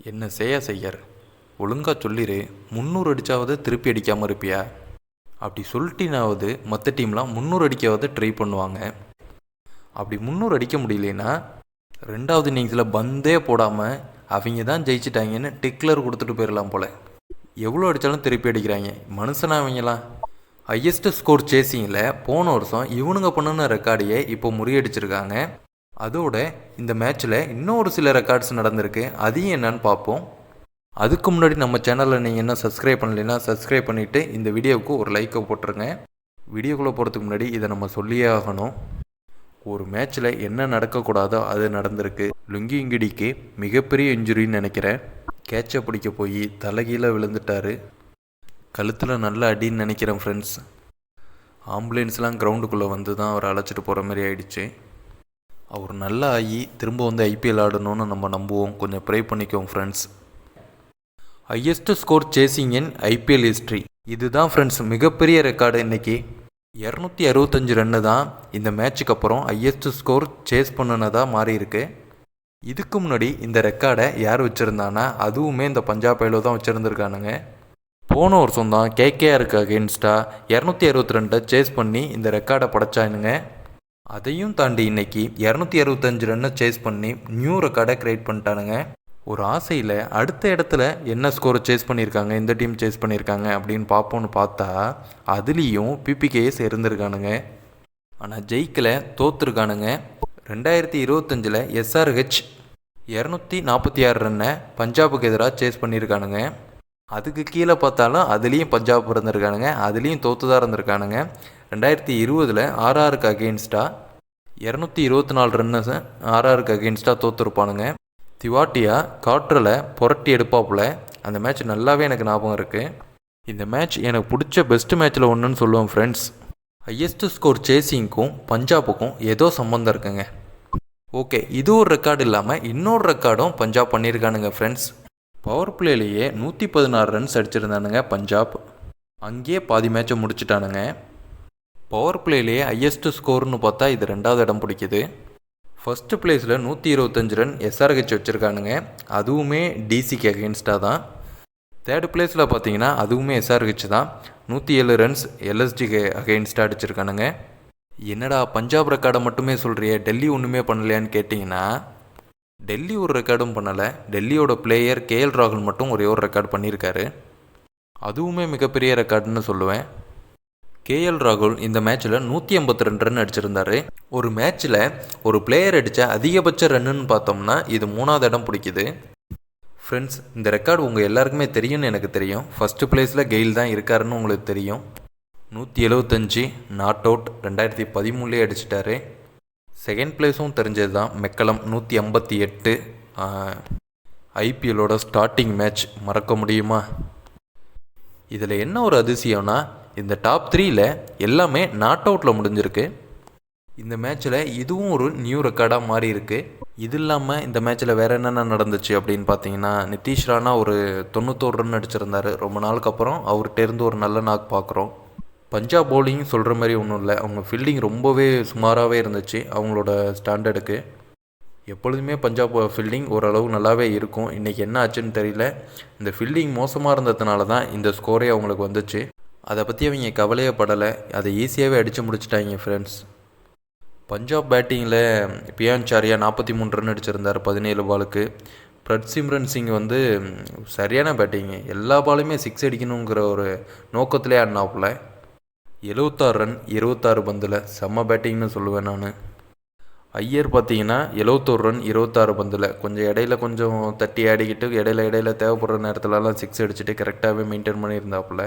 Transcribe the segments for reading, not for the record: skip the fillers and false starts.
என்ன செய்யர் ஒழுங்காக சொல்லிடு. 300 அடித்தாவது திருப்பி அடிக்காமல் இருப்பியா? அப்படி சொல்லிட்டினாவது மற்ற டீம்லாம் 300 அடிக்காவது ட்ரை பண்ணுவாங்க. அப்படி 300 அடிக்க முடியலன்னா 2வது இன்னிங்ஸில் பந்தே போடாமல் அவங்க தான் ஜெயிச்சிட்டாங்கன்னு டிக்ளர் கொடுத்துட்டு போயிடலாம் போல். எவ்வளோ அடித்தாலும் திருப்பி அடிக்கிறாங்க மனுஷனா அவங்களாம். ஹையஸ்ட் ஸ்கோர் சேசிங்கில் போன வருஷம் இவனுங்க பண்ணின ரெக்கார்டையே இப்போ முறியடிச்சிருக்காங்க. அதோட இந்த மேட்ச்சில் இன்னொரு சில ரெக்கார்ட்ஸ் நடந்திருக்கு. அதையும் என்னன்னு பார்ப்போம். அதுக்கு முன்னாடி நம்ம சேனலில் நீங்கள் என்ன சப்ஸ்கிரைப் பண்ணலைன்னா சப்ஸ்கிரைப் பண்ணிவிட்டு இந்த வீடியோவுக்கு ஒரு லைக்கை போட்டுருங்க. வீடியோக்குள்ளே போகிறதுக்கு முன்னாடி இதை நம்ம சொல்லியே ஆகணும். ஒரு மேட்ச்சில் என்ன நடக்கக்கூடாதோ அது நடந்திருக்கு. லுங்கி இங்கிடிக்கு மிகப்பெரிய இன்ஜுரின்னு நினைக்கிறேன். கேட்சை பிடிக்க போய் தலைகீழ விழுந்துட்டார். கழுத்தில் நல்ல அடின்னு நினைக்கிறேன் ஃப்ரெண்ட்ஸ். ஆம்புலன்ஸ்லாம் கிரவுண்டுக்குள்ளே வந்து தான் அவரை அழைச்சிட்டு போகிற மாதிரி ஆயிடுச்சு. அவர் நல்லா ஆகி திரும்ப வந்து ஐபிஎல் ஆடணும்னு நம்ம நம்புவோம். கொஞ்சம் ப்ரே பண்ணிக்கோங்க ஃப்ரெண்ட்ஸ். ஹையஸ்ட் ஸ்கோர் சேசிங் இன் ஐபிஎல் ஹிஸ்ட்ரி இதுதான் ஃப்ரெண்ட்ஸ் மிகப்பெரிய ரெக்கார்டு. இன்றைக்கி 265 ரன்னு தான் இந்த மேட்சுக்கு அப்புறம் ஹையஸ்ட் ஸ்கோர் சேஸ் பண்ணினதாக மாறி இருக்கு. இதுக்கு முன்னாடி இந்த ரெக்கார்டை யார் வச்சுருந்தானா அதுவுமே இந்த பஞ்சாப் பைலோ தான் வச்சுருந்துருக்கானுங்க. போன வருஷம் தான் கேகேஆருக்கு அகெயின்ஸ்டாக 262 சேஸ் பண்ணி இந்த ரெக்கார்டை படைச்சானுங்க. அதையும் தாண்டி இன்றைக்கி 265 ரன்னை சேஸ் பண்ணி நியூ ரெக்கார்டை க்ரியேட் பண்ணிட்டானுங்க. ஒரு ஆசையில் அடுத்த இடத்துல என்ன ஸ்கோரை சேஸ் பண்ணியிருக்காங்க, இந்த டீம் சேஸ் பண்ணியிருக்காங்க அப்படின்னு பார்ப்போன்னு பார்த்தா அதுலேயும் பிபிகேஎஸ் இருந்திருக்கானுங்க. ஆனால் ஜெயிக்கலை, தோற்றுருக்கானுங்க. 2025 எஸ்ஆர்ஹெச் 246 ரன்னை பஞ்சாபுக்கு எதிராக சேஸ் பண்ணியிருக்கானுங்க. அதுக்கு கீழே பார்த்தாலும் அதுலேயும் பஞ்சாப் இருந்திருக்கானுங்க, அதுலேயும் தோற்று தான் இருந்திருக்கானுங்க. 2020 ஆர்ஆருக்கு அகெயின்ஸ்டாக 224 ரன்னை ஆர்ஆருக்கு அகெயின்ஸ்டாக தோற்றுருப்பானுங்க. திவாட்டியா காற்றில் புரட்டி எடுப்பாப்புல. அந்த மேட்ச் நல்லாவே எனக்கு ஞாபகம் இருக்குது. இந்த மேட்ச் எனக்கு பிடிச்ச பெஸ்ட் மேட்ச்சில் ஒன்றுன்னு சொல்லுவேன் ஃப்ரெண்ட்ஸ். ஹையஸ்ட் ஸ்கோர் சேசிங்க்கும் பஞ்சாபுக்கும் ஏதோ சம்மந்தம் இருக்குங்க. ஓகே, இது ஒரு ரெக்கார்டு இல்லாமல் இன்னொரு ரெக்கார்டும் பஞ்சாப் பண்ணியிருக்கானுங்க ஃப்ரெண்ட்ஸ். பவர் பிளேலேயே 116 ரன்ஸ் அடிச்சிருந்தானுங்க பஞ்சாப். அங்கேயே பாதி மேட்சை முடிச்சிட்டானுங்க. பவர் பிளேலேயே ஹையஸ்ட் ஸ்கோர்னு பார்த்தா இது 2வது இடம் பிடிக்குது. ஃபஸ்ட்டு பிளேஸில் 125 ரன் எஸ்ஆர்ஹெச் வச்சுருக்கானுங்க, அதுவுமே டிசிக்கு அகெயின்ஸ்டாக தான். தேர்டு பிளேஸில் பார்த்தீங்கன்னா அதுவுமே எஸ்ஆர்ஹெச் தான், 107 ரன்ஸ் எல்எஸ்டிக்கு அகெயின்ஸ்டாக அடிச்சிருக்கானுங்க. என்னடா பஞ்சாப் ரெக்கார்டை மட்டுமே சொல்கிறியே, டெல்லி ஒன்றுமே பண்ணலையான்னு கேட்டிங்கன்னா டெல்லி ஒரு ரெக்கார்டும் பண்ணலை. டெல்லியோட பிளேயர் கேஎல் ராகுல் மட்டும் ஒரே ஒரு ரெக்கார்டு பண்ணியிருக்காரு. அதுவுமே மிகப்பெரிய ரெக்கார்டுன்னு சொல்லுவேன். கேஎல் ராகுல் இந்த மேட்ச்சில் 182 ரன் அடிச்சிருந்தார். ஒரு மேட்ச்சில் ஒரு பிளேயர் அடித்த அதிகபட்ச ரன்னுன்னு பார்த்தோம்னா இது 3வது இடம் பிடிக்குது. ஃப்ரெண்ட்ஸ், இந்த ரெக்கார்டு உங்கள் எல்லாருக்குமே தெரியும்னு எனக்கு தெரியும். ஃபஸ்ட்டு பிளேஸில் கெயில் தான் இருக்காருன்னு உங்களுக்கு தெரியும். 175 நாட் அவுட் 2013 அடிச்சிட்டாரு. செகண்ட் பிளேஸும் தெரிஞ்சது தான், மெக்கலம் 158. ஐபிஎல்லோட ஸ்டார்டிங் மேட்ச் மறக்க முடியுமா? இதில் என்ன ஒரு அதிசயம்னா இந்த டாப் 3ல் எல்லாமே நாட் அவுட்டில் முடிஞ்சிருக்கு. இந்த மேட்ச்சில் இதுவும் ஒரு நியூ ரெக்கார்டாக மாறி இருக்குது. இது இல்லாமல் இந்த மேட்ச்சில் வேறு என்னென்ன நடந்துச்சு அப்படின்னு பார்த்தீங்கன்னா நிதிஷ் ராணா ஒரு 91 ரன் அடிச்சிருந்தார். ரொம்ப நாளுக்கு அப்புறம் அவர்கிட்டேருந்து ஒரு நல்ல நாக் பார்க்குறோம். பஞ்சாப் பவுலிங் சொல்கிற மாதிரி ஒன்றும் இல்லை, அவங்க ஃபீல்டிங் ரொம்பவே சுமாராகவே இருந்துச்சு அவங்களோட ஸ்டாண்டர்டுக்கு. எப்பொழுதுமே பஞ்சாப் ஃபீல்டிங் ஓரளவு நல்லாவே இருக்கும். இன்றைக்கி என்ன ஆச்சுன்னு தெரியல, இந்த ஃபீல்டிங் மோசமாக இருந்ததுனால தான் இந்த ஸ்கோரே அவங்களுக்கு வந்துச்சு. அதை பற்றி அவங்க கவலையே படலை, அதை ஈஸியாகவே அடித்து முடிச்சிட்டாங்க ஃப்ரெண்ட்ஸ். பஞ்சாப் பேட்டிங்கில் பியான்சாரியா 43 ரன் அடிச்சிருந்தார் 17 பாலுக்கு. பிரட்சிம்ரன் சிங் வந்து சரியான பேட்டிங்கு, எல்லா பாலுமே 6 அடிக்கணுங்கிற ஒரு நோக்கத்திலே ஆடினாப்புல. 76 ரன் 26 பந்தில் செம்ம பேட்டிங்னு சொல்லுவேன் நான். ஐயர் பார்த்தீங்கன்னா 71 ரன் 26 பந்தில் கொஞ்சம் இடையில கொஞ்சம் தட்டி ஆடிக்கிட்டு இடையில தேவைப்படுற நேரத்துலலாம் 6 அடிச்சுட்டு கரெக்டாகவே மெயின்டைன் பண்ணியிருந்தாப்புல.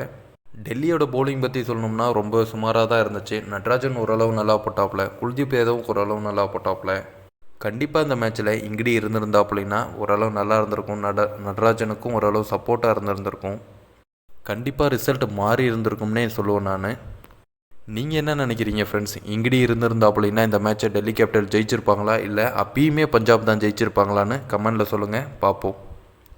டெல்லியோட பவுலிங் பற்றி சொல்லணும்னா ரொம்ப சுமாராக தான் இருந்துச்சு. நட்ராஜன் ஓரளவு நல்லா போட்டாப்புல, குல்தீப் யாதவும் ஓரளவு நல்லா போட்டாப்புல. கண்டிப்பாக இந்த மேட்ச்சில் இங்கிடி இருந்திருந்தாப்புலின்னா ஓரளவு நல்லா இருந்திருக்கும். நட்ராஜனுக்கும் ஓரளவு சப்போர்ட்டாக இருந்திருக்கும். கண்டிப்பாக ரிசல்ட் மாறி இருந்திருக்கும்னே சொல்லுவேன் நான். நீங்கள் என்ன நினைக்கிறீங்க ஃப்ரெண்ட்ஸ்? இங்கிடி இருந்திருந்தாப்புலின்னா இந்த மேட்ச்சை டெல்லி கேபிட்டல் ஜெயிச்சிருப்பாங்களா, இல்லை அப்பயுமே பஞ்சாப் தான் ஜெயிச்சிருப்பாங்களான்னு கமெண்டில் சொல்லுங்கள், பார்ப்போம்.